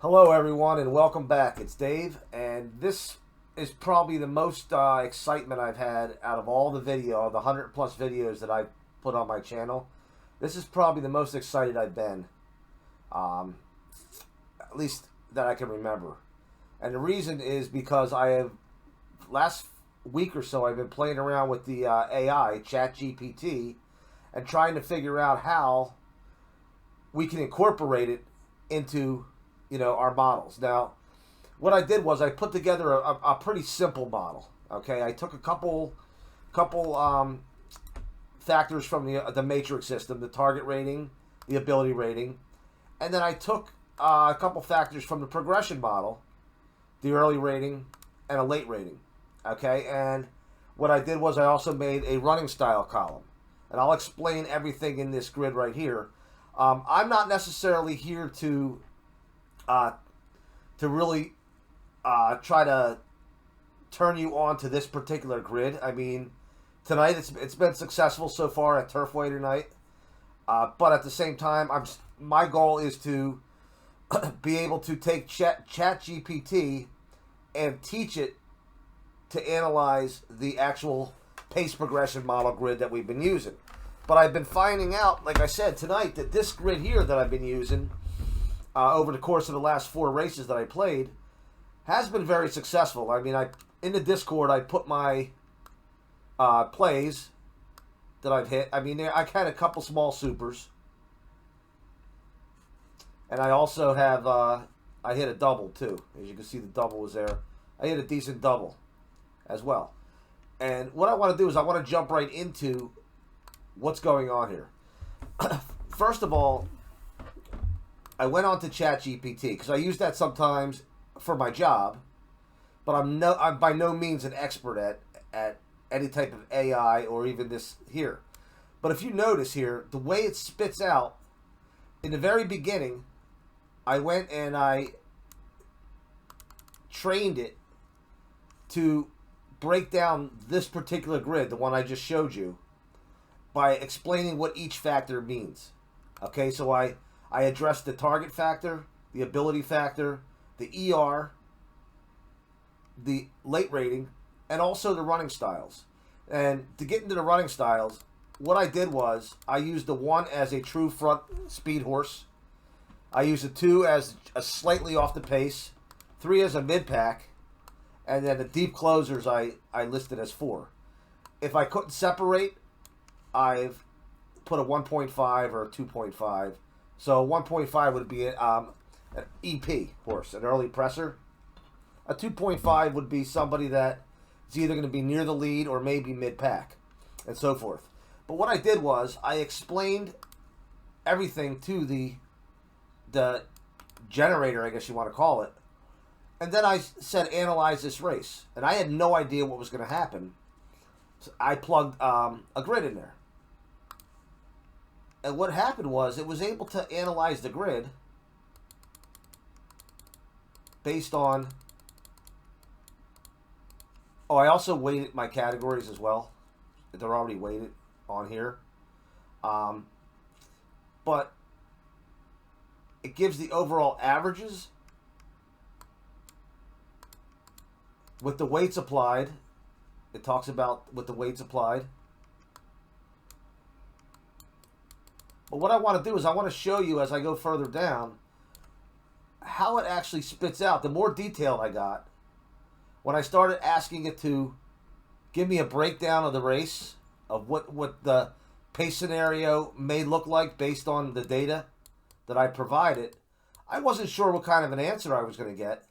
Hello, everyone, and welcome back. It's Dave, and this is probably the most excitement I've had out of all the video, the 100 plus videos that I've put on my channel. This is probably the most excited I've been, um, at least that I can remember. And the reason is because last week or so, I've been playing around with the AI, ChatGPT, and trying to figure out how we can incorporate it into our models. Now, what I did was I put together a pretty simple model. Okay, I took a couple factors from the matrix system, the target rating, the ability rating, and then I took a couple factors from the progression model, the early rating and a late rating. Okay, and what I did was I also made a running style column, and I'll explain everything in this grid right here. I'm not necessarily here uh, to really try to turn you on to this particular grid. I mean, tonight it's been successful so far at Turfway tonight, but at the same time, my goal is to be able to take ChatGPT and teach it to analyze the actual pace progression model grid that we've been using. But I've been finding out, like I said tonight, that this grid here that I've been using over the course of the last 4 races that I played has been very successful. I mean, in the Discord, I put my plays that I've hit. I mean, I had a couple small supers, and I also have I hit a double too. As you can see, the double was there. I hit a decent double as well. And what I want to do is I want to jump right into what's going on here. First of all, I went on to ChatGPT because I use that sometimes for my job, but I'm by no means an expert at any type of AI or even this here. But if you notice here, the way it spits out in the very beginning, I went and I trained it to break down this particular grid, the one I just showed you, by explaining what each factor means. Okay, so I addressed the target factor, the ability factor, the ER, the late rating, and also the running styles. And to get into the running styles, what I did was I used the 1 as a true front speed horse. I used the 2 as a slightly off the pace, 3 as a mid pack, and then the deep closers I listed as 4. If I couldn't separate, I've put a 1.5 or a 2.5. So 1.5 would be an EP horse, an early presser. A 2.5 would be somebody that is either going to be near the lead or maybe mid-pack, and so forth. But what I did was I explained everything to the generator, I guess you want to call it, and then I said analyze this race. And I had no idea what was going to happen. So I plugged a grid in there. And what happened was it was able to analyze the grid based on... Oh, I also weighted my categories as well. They're already weighted on here. But it gives the overall averages with the weights applied. It talks about with the weights applied. But what I want to do is I want to show you as I go further down how it actually spits out. The more detailed I got, when I started asking it to give me a breakdown of the race, of what the pace scenario may look like based on the data that I provided, I wasn't sure what kind of an answer I was going to get.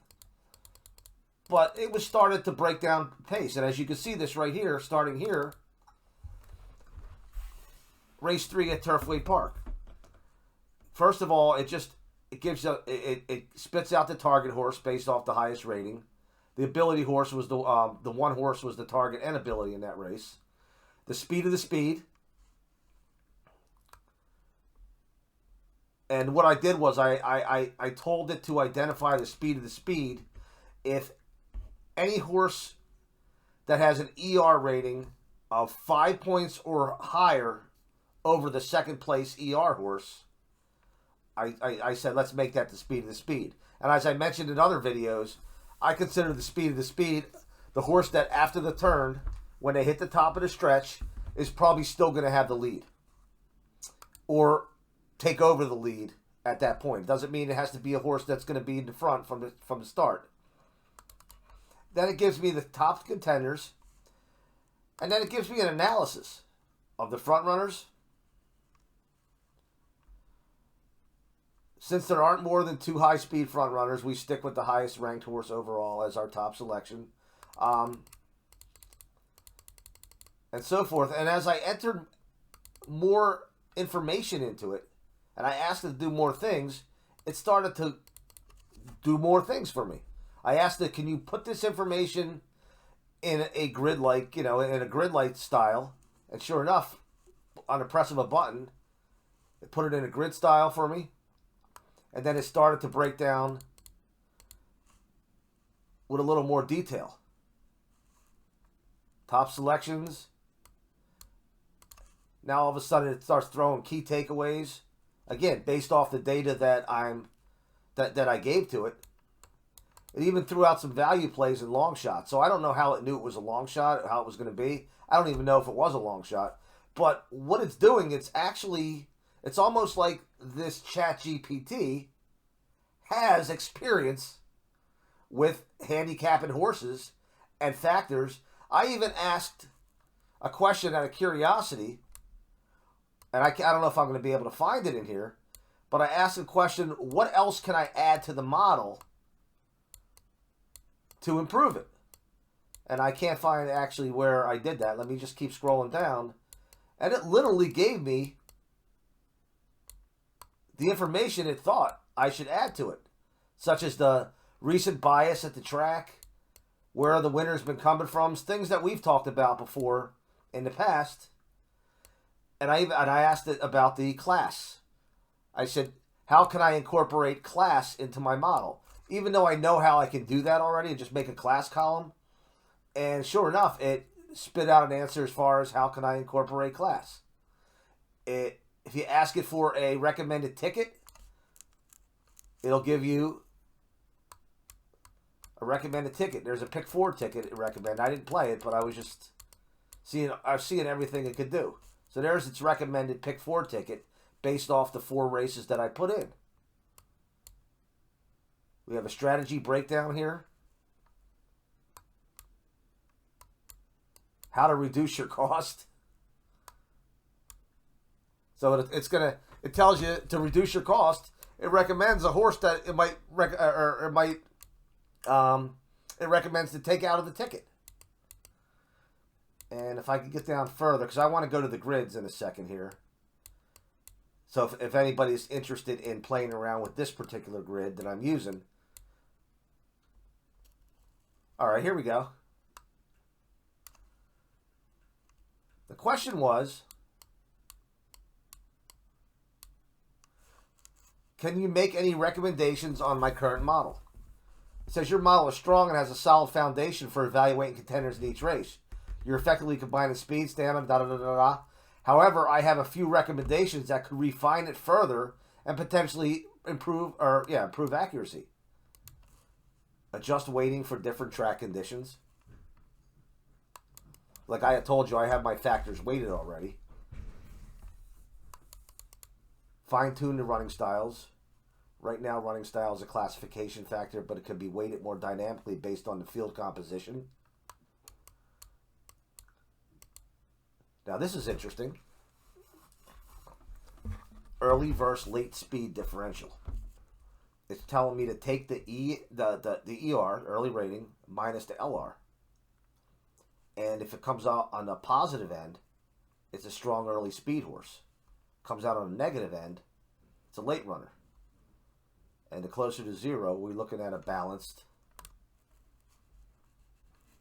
But it was started to break down pace. And as you can see this right here, starting here, race 3 at Turfway Park. First of all, it spits out the target horse based off the highest rating. The ability horse was the 1 horse was the target and ability in that race. The speed of the speed. And what I did was I told it to identify the speed of the speed if any horse that has an ER rating of 5 points or higher over the second place ER horse, I said, let's make that the speed of the speed. And as I mentioned in other videos, I consider the speed of the speed the horse that after the turn, when they hit the top of the stretch, is probably still going to have the lead. Or take over the lead at that point. Doesn't mean it has to be a horse that's going to be in the front from the start. Then it gives me the top contenders. And then it gives me an analysis of the front runners. Since there aren't more than 2 high-speed front runners, we stick with the highest ranked horse overall as our top selection. And so forth. And as I entered more information into it, and I asked it to do more things, it started to do more things for me. I asked it, can you put this information in a grid-like, in a grid-like style? And sure enough, on the press of a button, it put it in a grid style for me. And then it started to break down with a little more detail. Top selections. Now all of a sudden it starts throwing key takeaways. Again, based off the data that I gave to it. It even threw out some value plays and long shots. So I don't know how it knew it was a long shot, or how it was going to be. I don't even know if it was a long shot. But what it's doing, it's almost like this ChatGPT has experience with handicapping horses and factors. I even asked a question out of curiosity, and I don't know if I'm going to be able to find it in here, but I asked a question, what else can I add to the model to improve it? And I can't find actually where I did that. Let me just keep scrolling down. And it literally gave me the information it thought I should add to it, such as the recent bias at the track, where the winner's been coming from, things that we've talked about before in the past. And I asked it about the class. I said, how can I incorporate class into my model? Even though I know how I can do that already and just make a class column. And sure enough, it spit out an answer as far as how can I incorporate class. If you ask it for a recommended ticket, it'll give you a recommended ticket. There's a pick 4 ticket it recommended. I didn't play it, but I was just seeing everything it could do. So there's its recommended pick 4 ticket based off the 4 races that I put in. We have a strategy breakdown here. How to reduce your cost. So it tells you to reduce your cost. It recommends a horse that it recommends to take out of the ticket. And if I could get down further, because I want to go to the grids in a second here. So if anybody's interested in playing around with this particular grid that I'm using. All right, here we go. The question was, can you make any recommendations on my current model? It says your model is strong and has a solid foundation for evaluating contenders in each race. You're effectively combining speed, stamina, da-da-da-da-da. However, I have a few recommendations that could refine it further and potentially improve accuracy. Adjust weighting for different track conditions. Like I had told you, I have my factors weighted already. Fine-tune the running styles. Right now, running style is a classification factor, but it can be weighted more dynamically based on the field composition. Now, this is interesting. Early versus late speed differential. It's telling me to take the ER, early rating, minus the LR. And if it comes out on the positive end, it's a strong early speed horse. Comes out on the negative end, it's a late runner. And the closer to 0, we're looking at a balanced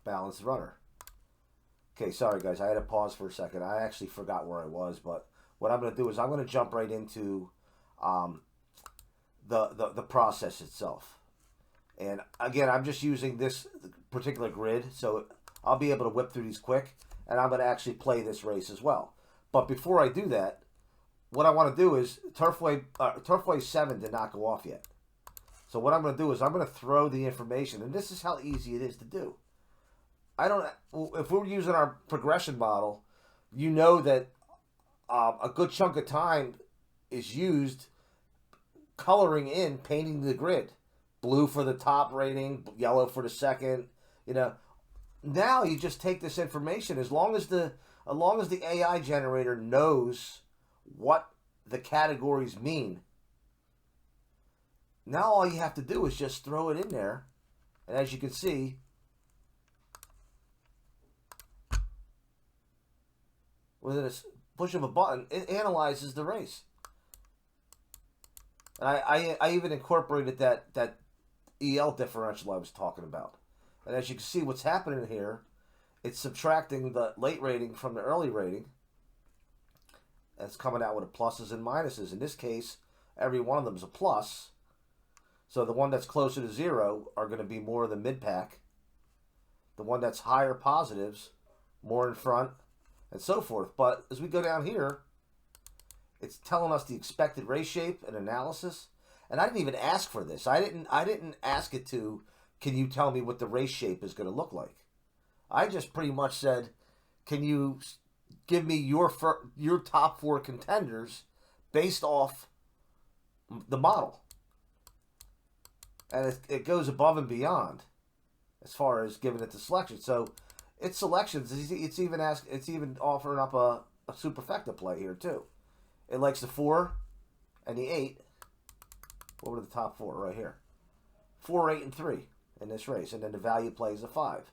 runner. Okay, sorry guys, I had to pause for a second. I actually forgot where I was, but what I'm going to do is I'm going to jump right into the process itself. And again, I'm just using this particular grid, so I'll be able to whip through these quick, and I'm going to actually play this race as well. But before I do that, what I want to do is Turfway 7 did not go off yet. So what I'm going to do is I'm going to throw the information, and this is how easy it is to do. If we're using our progression model, you know that a good chunk of time is used coloring in, painting the grid. Blue for the top rating, yellow for the second. You know, now you just take this information as long as the AI generator knows what the categories mean. Now all you have to do is just throw it in there, and as you can see, within a push of a button, it analyzes the race. And I even incorporated that EL differential I was talking about. And as you can see, what's happening here, it's subtracting the late rating from the early rating. And it's coming out with pluses and minuses. In this case, every one of them is a plus. So the one that's closer to 0 are going to be more of the mid-pack. The one that's higher positives, more in front, and so forth. But as we go down here, it's telling us the expected race shape and analysis. And I didn't even ask for this. I didn't ask it to, can you tell me what the race shape is going to look like? I just pretty much said, can you give me your top 4 contenders based off the model? And it goes above and beyond as far as giving it the selection. So its selections, it's even offering up a superfecta play here too. It likes the 4 and the 8. What were the top 4 right here? 4, 8, and 3 in this race. And then the value play is a 5.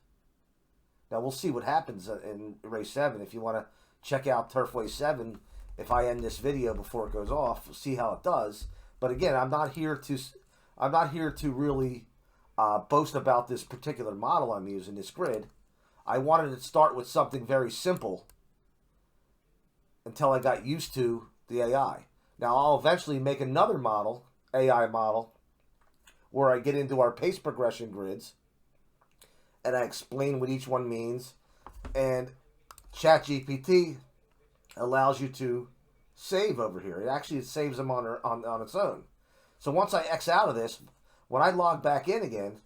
Now we'll see what happens in race 7. If you want to check out Turfway 7, if I end this video before it goes off, we'll see how it does. But again, I'm not here to really boast about this particular model I'm using, this grid. I wanted to start with something very simple until I got used to the AI. Now I'll eventually make another model, AI model, where I get into our pace progression grids and I explain what each one means. And ChatGPT allows you to save over here. It saves them on its own. So once I X out of this, when I log back in again,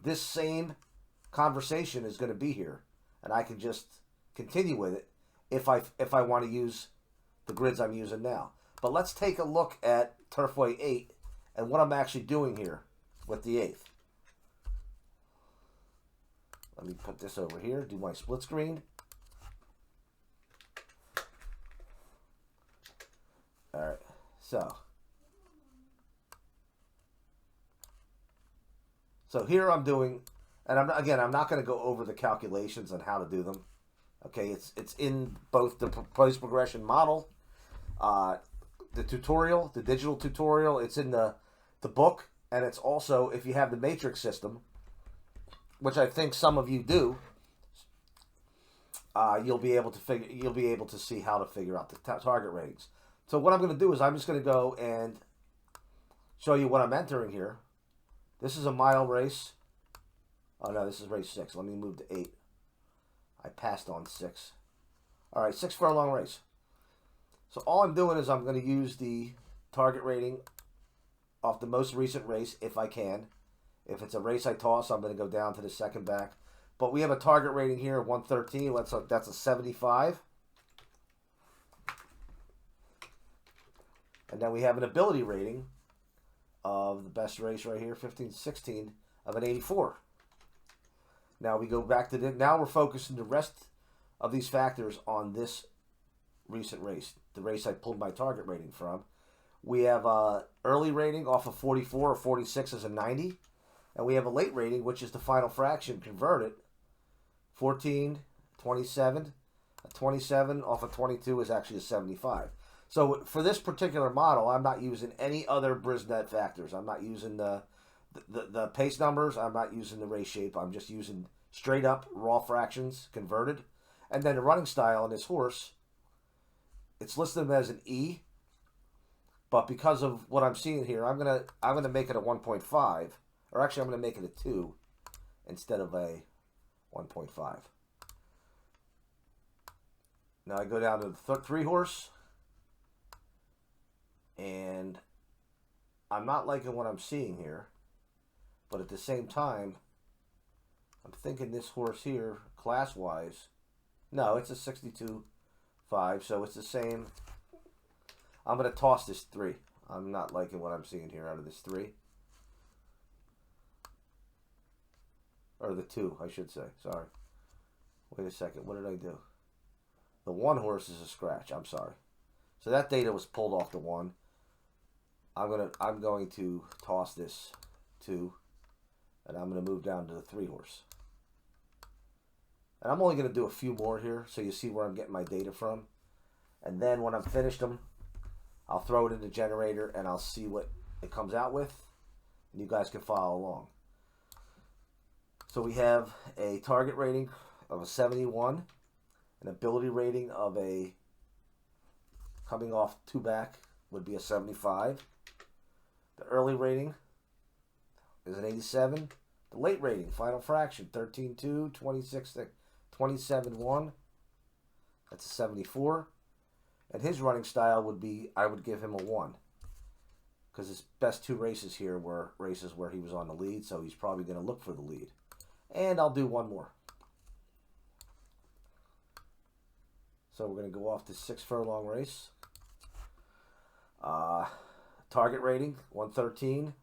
this same conversation is going to be here, and I can just continue with it if I want to use the grids I'm using now. But let's take a look at Turfway 8 and what I'm actually doing here with the 8th. Let me put this over here, do my split screen. Alright, so here I'm doing, and I'm not going to go over the calculations on how to do them. Okay, it's in both the pace progression model, the tutorial, the digital tutorial. It's in the book, and it's also, if you have the matrix system, which I think some of you do, you'll be able to see how to figure out the target ratings. So what I'm going to do is I'm just going to go and show you what I'm entering here. This is a mile race. Oh no, this is race 6. Let me move to 8. I passed on 6. Alright, 6 furlong race. So all I'm doing is I'm going to use the target rating off the most recent race if I can. If it's a race I toss, I'm going to go down to the second back. But we have a target rating here of 113. That's a 75. And then we have an ability rating of the best race right here, 15-16, of an 84. Now we go back to now we're focusing the rest of these factors on this recent race, the race I pulled my target rating from. We have a early rating off of 44 or 46 as a 90, and we have a late rating, which is the final fraction converted, 14, 27. A 27 off of 22 is actually a 75. So for this particular model, I'm not using any other BrisNet factors. I'm not using the pace numbers. I'm not using the race shape. I'm just using straight up raw fractions converted. And then the running style on this horse, it's listed as an E. But because of what I'm seeing here, I'm gonna make it a 1.5, or actually I'm gonna make it a 2 instead of a 1.5. Now I go down to the 3 horse. And I'm not liking what I'm seeing here. But at the same time, I'm thinking this horse here, class-wise, no, it's a 62.5, so it's the same. I'm going to toss this 3. I'm not liking what I'm seeing here out of this 3. Or the 2, I should say. Sorry. Wait a second. What did I do? The 1 horse is a scratch. I'm sorry. So that data was pulled off the 1. I'm going to toss this 2. And I'm going to move down to the 3 horse. And I'm only going to do a few more here so you see where I'm getting my data from. And then when I've finished them, I'll throw it in the generator and I'll see what it comes out with. And you guys can follow along. So we have a target rating of a 71, an ability rating of a, coming off 2 back, would be a 75. The early rating is an 87. The late rating, final fraction, 13.2, 27.1. That's a 74. And his running style would be, I would give him a 1. Because his best 2 races here were races where he was on the lead, so he's probably going to look for the lead. And I'll do 1 more. So we're going to go off the 6 furlong race. Target rating, 113.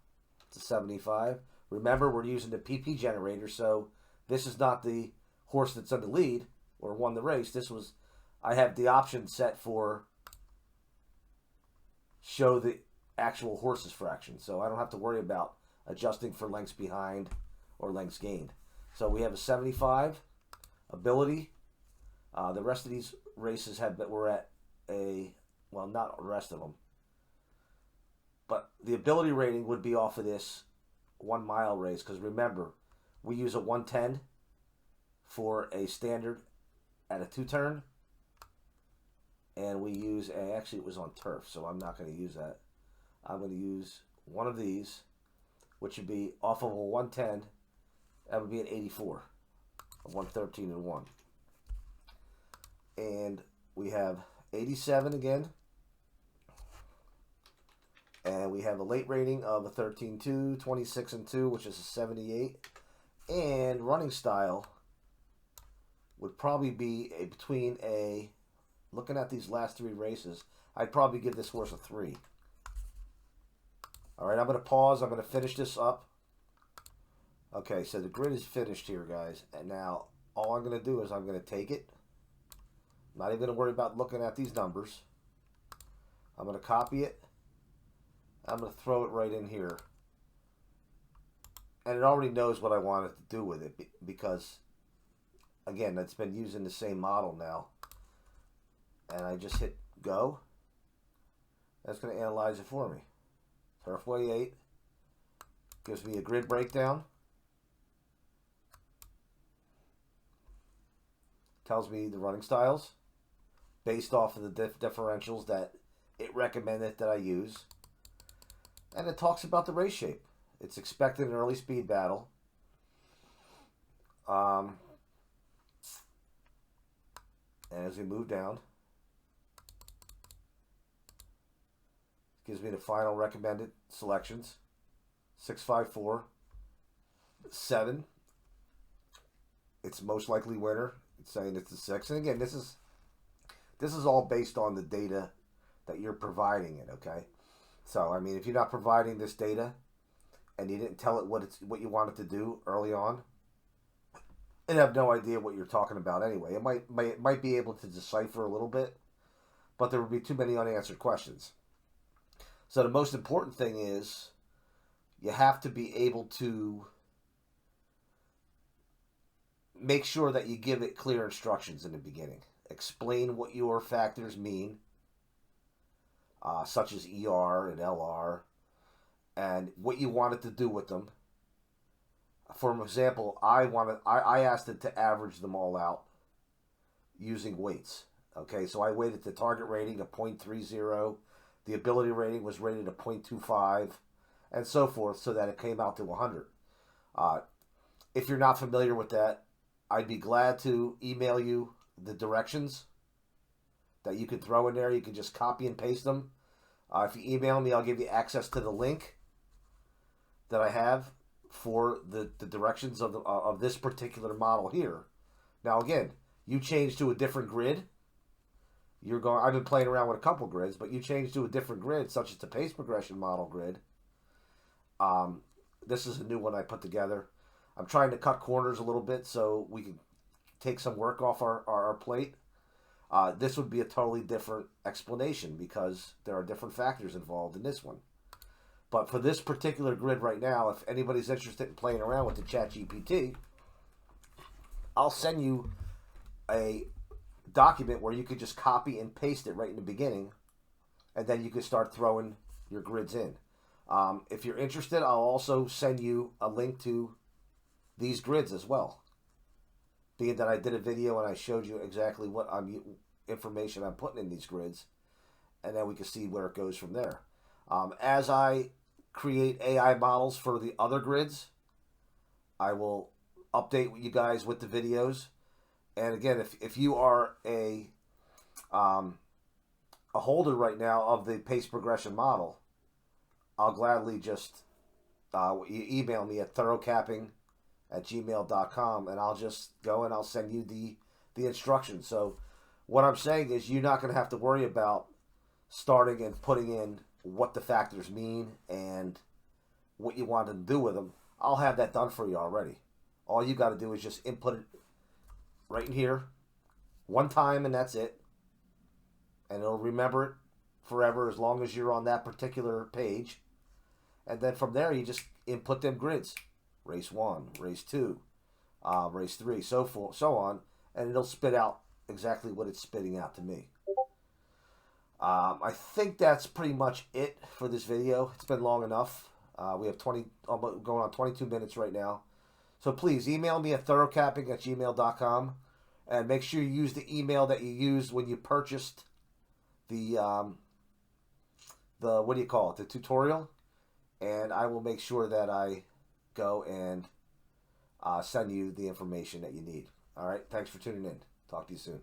It's a 75. Remember, we're using the PP generator, so this is not the horse that's on the lead or won the race. This was, I have the option set for show the actual horse's fraction, so I don't have to worry about adjusting for lengths behind or lengths gained. So we have a 75 ability. The rest of these races were at a, well, not the rest of them, but the ability rating would be off of this 1 mile race, because remember, we use a 110 for a standard at a 2-turn, and we use actually it was on turf, so I'm not going to use that. I'm going to use one of these, which would be off of a 110. That would be an 84, a 113 and 1. And we have 87 again. And we have a late rating of a 13.2, 26 and 2, which is a 78. And running style would probably be between a, looking at these last 3 races, I'd probably give this horse a 3. All right, I'm going to pause. I'm going to finish this up. Okay, so the grid is finished here, guys. And now all I'm going to do is I'm going to take it. I'm not even going to worry about looking at these numbers. I'm going to copy it. I'm going to throw it right in here. And it already knows what I want it to do with it because, again, it's been using the same model now. And I just hit go. That's going to analyze it for me. Turfway 8 gives me a grid breakdown. Tells me the running styles based off of the differentials that it recommended that I use. And it talks about the race shape. It's expected an early speed battle. And as we move down, gives me the final recommended selections. 6, 5, 4, 7. It's most likely winner. It's saying it's the 6. And again, this is all based on the data that you're providing it, okay? So, I mean, if you're not providing this data and you didn't tell it what you want it to do early on, it have no idea what you're talking about anyway. It might be able to decipher a little bit, but there would be too many unanswered questions. So the most important thing is you have to be able to make sure that you give it clear instructions in the beginning. Explain what your factors mean, such as ER and LR, and what you want it to do with them. For example, I asked it to average them all out using weights. Okay, so I weighted the target rating of 0.30. The ability rating was rated at 0.25, and so forth, so that it came out to 100. If you're not familiar with that, I'd be glad to email you the directions that you can throw in there. You can just copy and paste them. If you email me, I'll give you access to the link that I have for the directions of this particular model here. Now again, you change to a different grid. I've been playing around with a couple grids, but you change to a different grid, such as the pace progression model grid. This is a new one I put together. I'm trying to cut corners a little bit so we can take some work off our plate. This would be a totally different explanation because there are different factors involved in this one. But for this particular grid right now, if anybody's interested in playing around with the ChatGPT, I'll send you a document where you could just copy and paste it right in the beginning, and then you could start throwing your grids in. If you're interested, I'll also send you a link to these grids as well. Being that I did a video and I showed you exactly what information I'm putting in these grids, and then we can see where it goes from there. As I create AI models for the other grids, I will update you guys with the videos. And again, if you are a holder right now of the pace progression model, I'll gladly just email me at thoroughcapping@gmail.com, and I'll just go and I'll send you the instructions. So what I'm saying is you're not going to have to worry about starting and putting in what the factors mean and what you want to do with them. I'll have that done for you already. All you got to do is just input it right in here one time, and that's it. And it'll remember it forever as long as you're on that particular page. And then from there, you just input them grids. Race 1, race 2, race 3, so on. And it'll spit out exactly what it's spitting out to me. I think that's pretty much it for this video. It's been long enough. We have going on 22 minutes right now. So please email me at thoroughcapping@gmail.com, and make sure you use the email that you used when you purchased the what do you call it, the tutorial, and I will make sure that I go and send you the information that you need. All right, thanks for tuning in. Talk to you soon.